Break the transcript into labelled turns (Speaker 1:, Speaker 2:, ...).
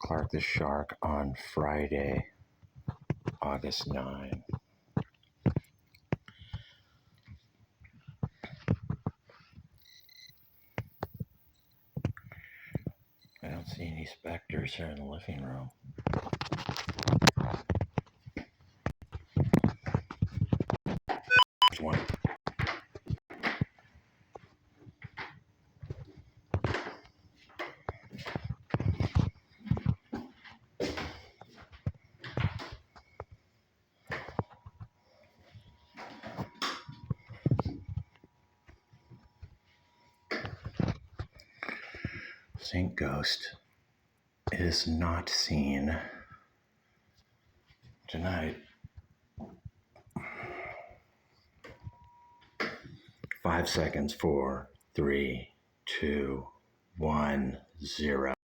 Speaker 1: Clark the Shark on Friday, August 9. I don't see any specters here in the living room. There's one. St. Ghost is not seen tonight. 5 seconds. 4, 3, 2, 1, 0.